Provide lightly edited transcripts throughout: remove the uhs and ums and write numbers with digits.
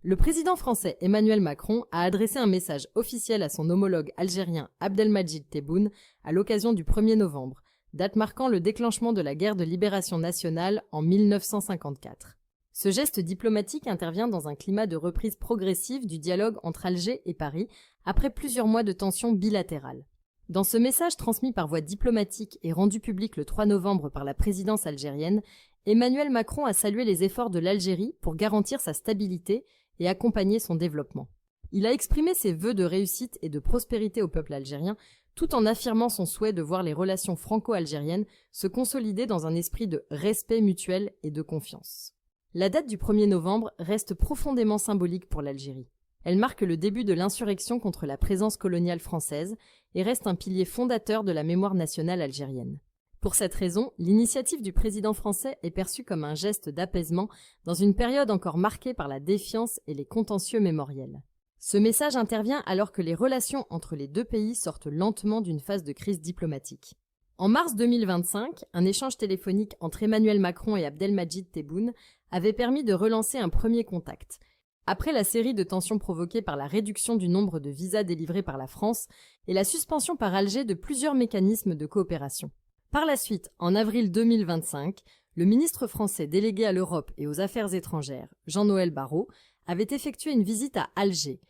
Le président français Emmanuel Macron a adressé un message officiel à son homologue algérien Abdelmadjid Tebboune à l'occasion du 1er novembre, date marquant le déclenchement de la guerre de libération nationale en 1954. Ce geste diplomatique intervient dans un climat de reprise progressive du dialogue entre Alger et Paris après plusieurs mois de tensions bilatérales. Dans ce message transmis par voie diplomatique et rendu public le 3 novembre par la présidence algérienne, Emmanuel Macron a salué les efforts de l'Algérie pour garantir sa stabilité et accompagner son développement. Il a exprimé ses vœux de réussite et de prospérité au peuple algérien, tout en affirmant son souhait de voir les relations franco-algériennes se consolider dans un esprit de respect mutuel et de confiance. La date du 1er novembre reste profondément symbolique pour l'Algérie. Elle marque le début de l'insurrection contre la présence coloniale française et reste un pilier fondateur de la mémoire nationale algérienne. Pour cette raison, l'initiative du président français est perçue comme un geste d'apaisement dans une période encore marquée par la défiance et les contentieux mémoriels. Ce message intervient alors que les relations entre les deux pays sortent lentement d'une phase de crise diplomatique. En mars 2025, un échange téléphonique entre Emmanuel Macron et Abdelmadjid Tebboune avait permis de relancer un premier contact. Après la série de tensions provoquées par la réduction du nombre de visas délivrés par la France et la suspension par Alger de plusieurs mécanismes de coopération. Par la suite, en avril 2025, le ministre français délégué à l'Europe et aux Affaires étrangères, Jean-Noël Barrot, avait effectué une visite à Alger,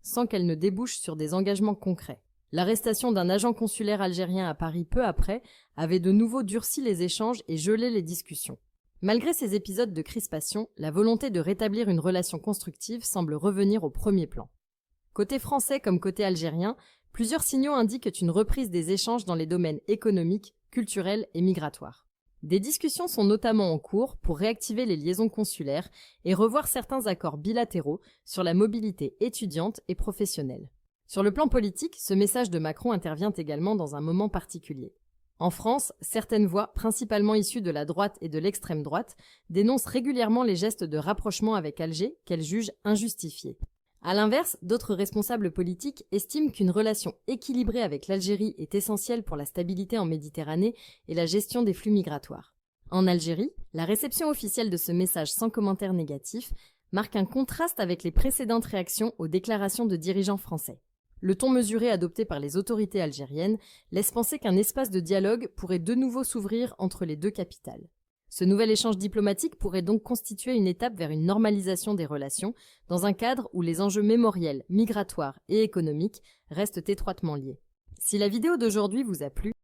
sans qu'elle ne débouche sur des engagements concrets. L'arrestation d'un agent consulaire algérien à Paris peu après avait de nouveau durci les échanges et gelé les discussions. Malgré ces épisodes de crispation, la volonté de rétablir une relation constructive semble revenir au premier plan. Côté français comme côté algérien, plusieurs signaux indiquent une reprise des échanges dans les domaines économiques, culturels et migratoires. Des discussions sont notamment en cours pour réactiver les liaisons consulaires et revoir certains accords bilatéraux sur la mobilité étudiante et professionnelle. Sur le plan politique, ce message de Macron intervient également dans un moment particulier. En France, certaines voix, principalement issues de la droite et de l'extrême droite, dénoncent régulièrement les gestes de rapprochement avec Alger qu'elles jugent injustifiés. A l'inverse, d'autres responsables politiques estiment qu'une relation équilibrée avec l'Algérie est essentielle pour la stabilité en Méditerranée et la gestion des flux migratoires. En Algérie, la réception officielle de ce message sans commentaire négatif marque un contraste avec les précédentes réactions aux déclarations de dirigeants français. Le ton mesuré adopté par les autorités algériennes laisse penser qu'un espace de dialogue pourrait de nouveau s'ouvrir entre les deux capitales. Ce nouvel échange diplomatique pourrait donc constituer une étape vers une normalisation des relations, dans un cadre où les enjeux mémoriels, migratoires et économiques restent étroitement liés. Si la vidéo d'aujourd'hui vous a plu,